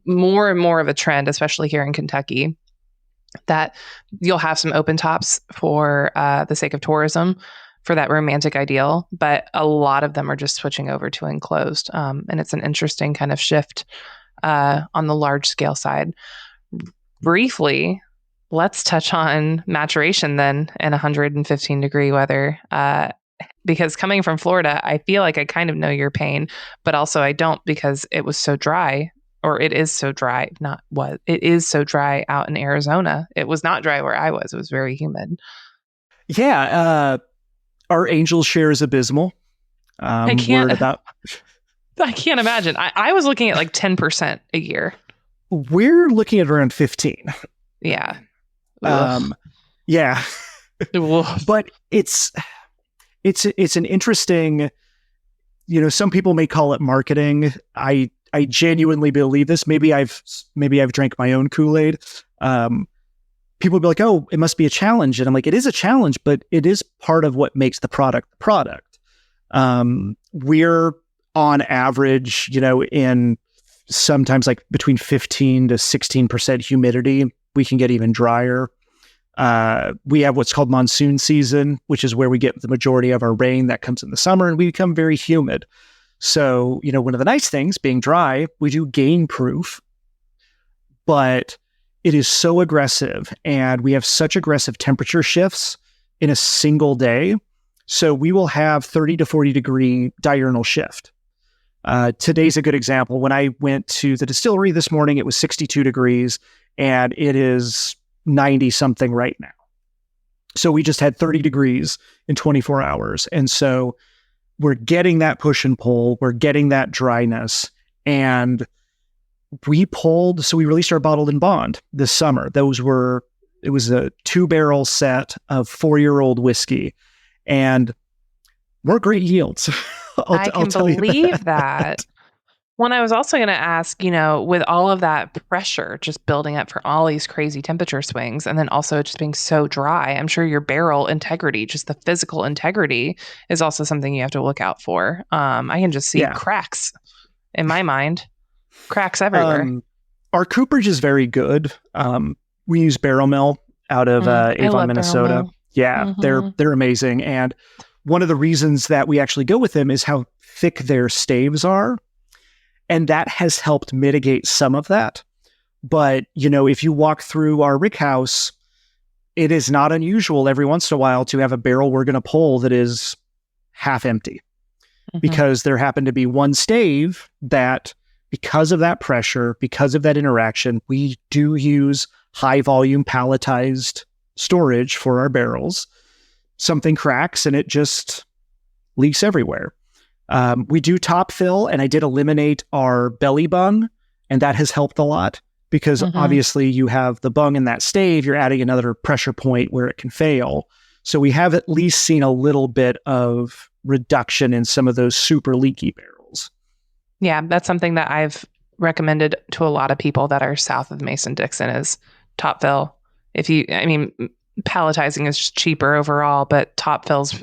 more and more of a trend, especially here in Kentucky, that you'll have some open tops for the sake of tourism, for that romantic ideal, but a lot of them are just switching over to enclosed. And it's an interesting kind of shift on the large scale side. Briefly, let's touch on maturation then in 115 degree weather. Because coming from Florida, I feel like I kind of know your pain, but also I don't, because it was so dry, or it is so dry, it is so dry out in Arizona. It was not dry where I was. It was very humid. Yeah. Our angel share is abysmal. I can't imagine. I was looking at like 10% a year. We're looking at around 15. Yeah. Yeah. But it's an interesting, some people may call it marketing. I genuinely believe this. Maybe I've drank my own Kool-Aid. People will be like, oh, it must be a challenge. And I'm like, it is a challenge, but it is part of what makes the product the product. We're on average, in sometimes like between 15 to 16% humidity. We can get even drier. We have what's called monsoon season, which is where we get the majority of our rain. That comes in the summer, and we become very humid. So, one of the nice things being dry, we do gain proof, but it is so aggressive, and we have such aggressive temperature shifts in a single day. So we will have 30 to 40 degree diurnal shift. Today's a good example. When I went to the distillery this morning, it was 62 degrees, and it is 90 something right now. So we just had 30 degrees in 24 hours. And so we're getting that push and pull, we're getting that dryness, and we released our bottled and bond this summer. It was a 2-barrel set of 4-year-old whiskey, and we're great yields. I can believe that. Well, I was also going to ask, with all of that pressure just building up for all these crazy temperature swings, and then also just being so dry, I'm sure your barrel integrity, just the physical integrity, is also something you have to look out for. I can just see cracks in my mind, cracks everywhere. Our cooperage is very good. We use Barrel Mill out of Avon, Minnesota. Yeah, they're amazing. And one of the reasons that we actually go with them is how thick their staves are. And that has helped mitigate some of that. But, if you walk through our rick house, it is not unusual every once in a while to have a barrel we're going to pull that is half empty. Because there happened to be one stave that, because of that pressure, because of that interaction, we do use high volume palletized storage for our barrels. Something cracks and it just leaks everywhere. We do top fill, and I did eliminate our belly bung, and that has helped a lot because obviously you have the bung in that stave, you're adding another pressure point where it can fail. So we have at least seen a little bit of reduction in some of those super leaky barrels. Yeah, that's something that I've recommended to a lot of people that are south of Mason-Dixon is top fill. Palletizing is just cheaper overall, but top fills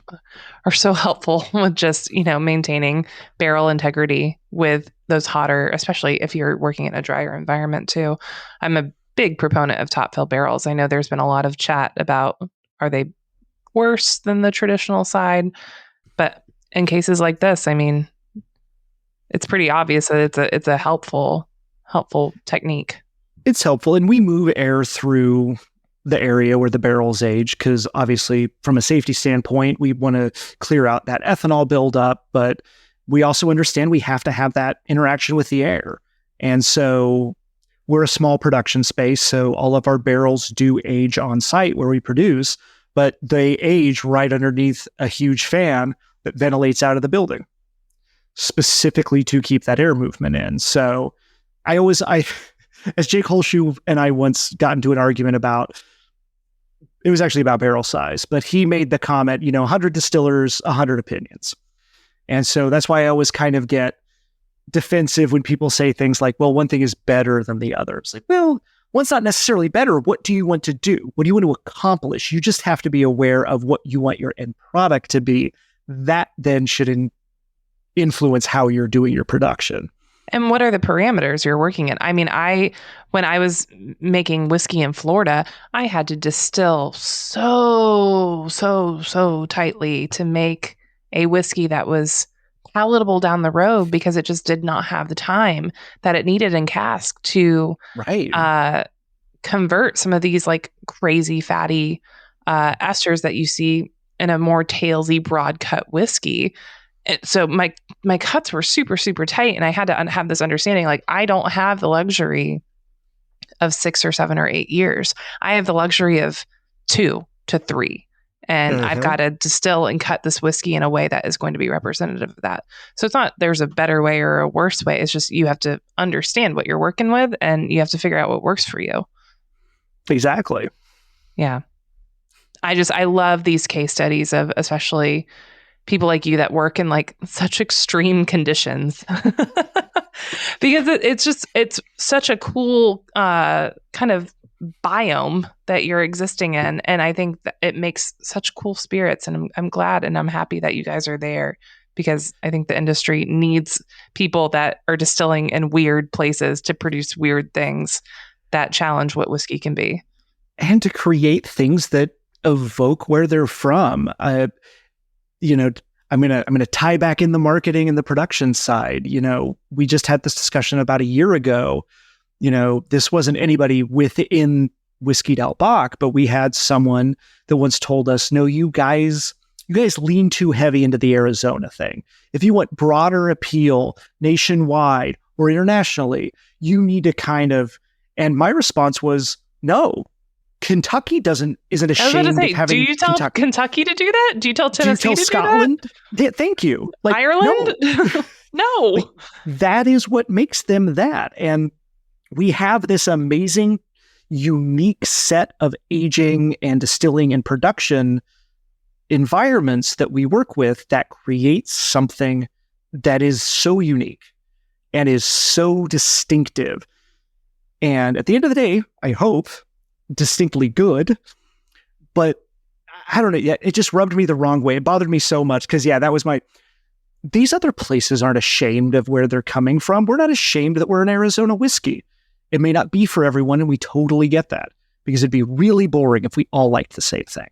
are so helpful with just, maintaining barrel integrity with those hotter, especially if you're working in a drier environment too. I'm a big proponent of top fill barrels. I know there's been a lot of chat about, are they worse than the traditional side? But in cases like this, it's pretty obvious that it's a helpful technique. It's helpful. And we move air through the area where the barrels age, because obviously from a safety standpoint, we want to clear out that ethanol buildup, but we also understand we have to have that interaction with the air. And so we're a small production space, so all of our barrels do age on site where we produce, but they age right underneath a huge fan that ventilates out of the building, specifically to keep that air movement in. So as Jake Holshoe and I once got into an argument about, it was actually about barrel size, but he made the comment, 100 distillers, 100 opinions. And so that's why I always kind of get defensive when people say things like, well, one thing is better than the other. It's like, well, one's not necessarily better. What do you want to do? What do you want to accomplish? You just have to be aware of what you want your end product to be. That then should influence how you're doing your production. And what are the parameters you're working in? When I was making whiskey in Florida, I had to distill so tightly to make a whiskey that was palatable down the road because it just did not have the time that it needed in cask to convert some of these like crazy fatty esters that you see in a more tailsy broad cut whiskey. So my cuts were super, super tight, and I had to have this understanding, like, I don't have the luxury of 6 or 7 or 8 years. I have the luxury of 2 to 3. And I've got to distill and cut this whiskey in a way that is going to be representative of that. So it's not there's a better way or a worse way. It's just you have to understand what you're working with, and you have to figure out what works for you. Exactly. Yeah. I love these case studies of especially people like you that work in like such extreme conditions because it's such a cool kind of biome that you're existing in. And I think that it makes such cool spirits, and I'm glad and I'm happy that you guys are there, because I think the industry needs people that are distilling in weird places to produce weird things that challenge what whiskey can be. And to create things that evoke where they're from. I'm gonna tie back in the marketing and the production side. We just had this discussion about a year ago. This wasn't anybody within Whiskeyed Out Bock, but we had someone that once told us, no, you guys lean too heavy into the Arizona thing. If you want broader appeal nationwide or internationally, you need to kind of, and my response was, no, Kentucky isn't ashamed of having. Do you tell Kentucky to do that? Do you tell Tennessee to Scotland? do that? Yeah, thank you. Ireland? No. That is what makes them that. And we have this amazing, unique set of aging and distilling and production environments that we work with that creates something that is so unique. and is so distinctive. And at the end of the day, I hope, distinctly good. But I don't know yet. It just rubbed me the wrong way. It bothered me so much because, that was these other places aren't ashamed of where they're coming from. We're not ashamed that we're an Arizona whiskey. It may not be for everyone, and we totally get that because it'd be really boring if we all liked the same thing.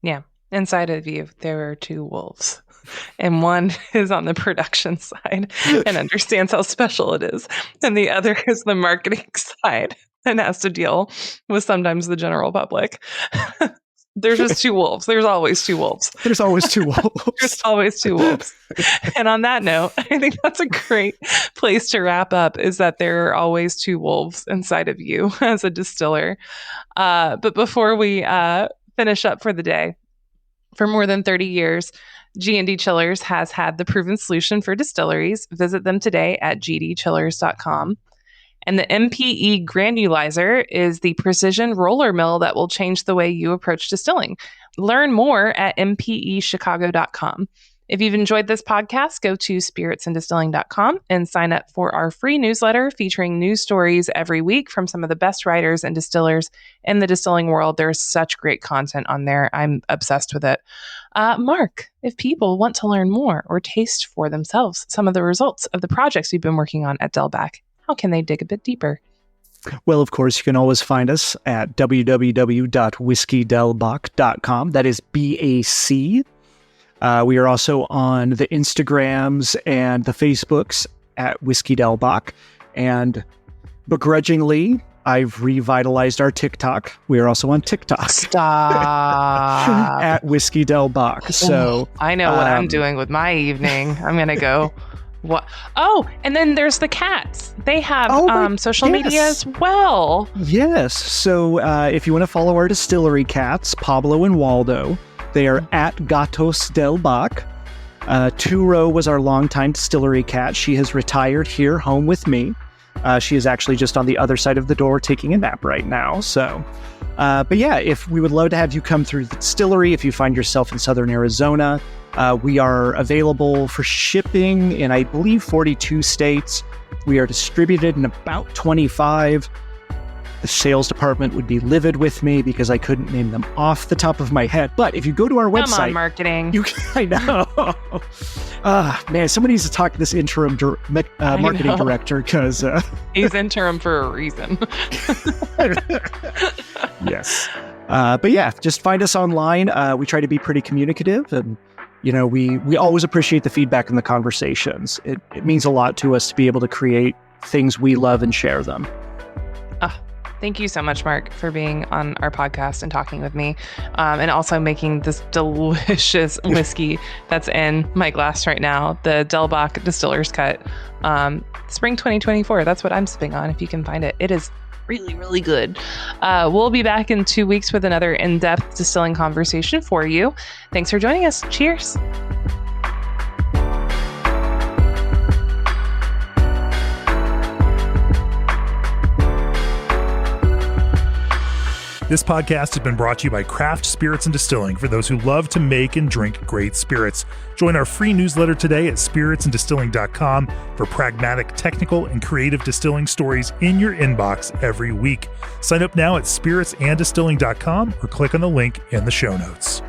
Yeah. Inside of you, there are two wolves, and one is on the production side and understands how special it is, and the other is the marketing side and has to deal with sometimes the general public. There's just two wolves. There's always two wolves. There's always two wolves. There's always two wolves. And on that note, I think that's a great place to wrap up, is that there are always two wolves inside of you as a distiller. But before we finish up for the day, for more than 30 years, G&D Chillers has had the proven solution for distilleries. Visit them today at gdchillers.com. And the MPE granulizer is the precision roller mill that will change the way you approach distilling. Learn more at mpechicago.com. If you've enjoyed this podcast, go to spiritsanddistilling.com and sign up for our free newsletter featuring news stories every week from some of the best writers and distillers in the distilling world. There's such great content on there. I'm obsessed with it. Mark, if people want to learn more or taste for themselves some of the results of the projects we've been working on at Delbach, how can they dig a bit deeper? Well, of course, you can always find us at www.whiskeydelbach.com. That is BAC. We are also on the Instagrams and the Facebooks at Whiskey Delbach. And begrudgingly, I've revitalized our TikTok. We are also on TikTok. Stop. At Whiskey Delbach. So I know what I'm doing with my evening. I'm going to go. What? Oh, and then there's the cats. They have social media as well. Yes. So if you want to follow our distillery cats, Pablo and Waldo, they are at Gatos Delbach. Turo was our longtime distillery cat. She has retired here home with me. She is actually just on the other side of the door taking a nap right now. So, but if we would love to have you come through the distillery, if you find yourself in Southern Arizona, we are available for shipping in, I believe, 42 states. We are distributed in about 25. The sales department would be livid with me because I couldn't name them off the top of my head. But if you go to our website... Come on, marketing. I know. Man, somebody needs to talk to this interim marketing director because... He's interim for a reason. Yes. But just find us online. We try to be pretty communicative, and we always appreciate the feedback and the conversations. It means a lot to us to be able to create things we love and share them. Thank you so much, Mark, for being on our podcast and talking with me, and also making this delicious whiskey that's in my glass right now, the Delbach Distiller's Cut, Spring 2024. That's what I'm sipping on, if you can find it. It is really, really good. We'll be back in 2 weeks with another in-depth distilling conversation for you. Thanks for joining us. Cheers. This podcast has been brought to you by Craft Spirits and Distilling for those who love to make and drink great spirits. Join our free newsletter today at spiritsanddistilling.com for pragmatic, technical, and creative distilling stories in your inbox every week. Sign up now at spiritsanddistilling.com or click on the link in the show notes.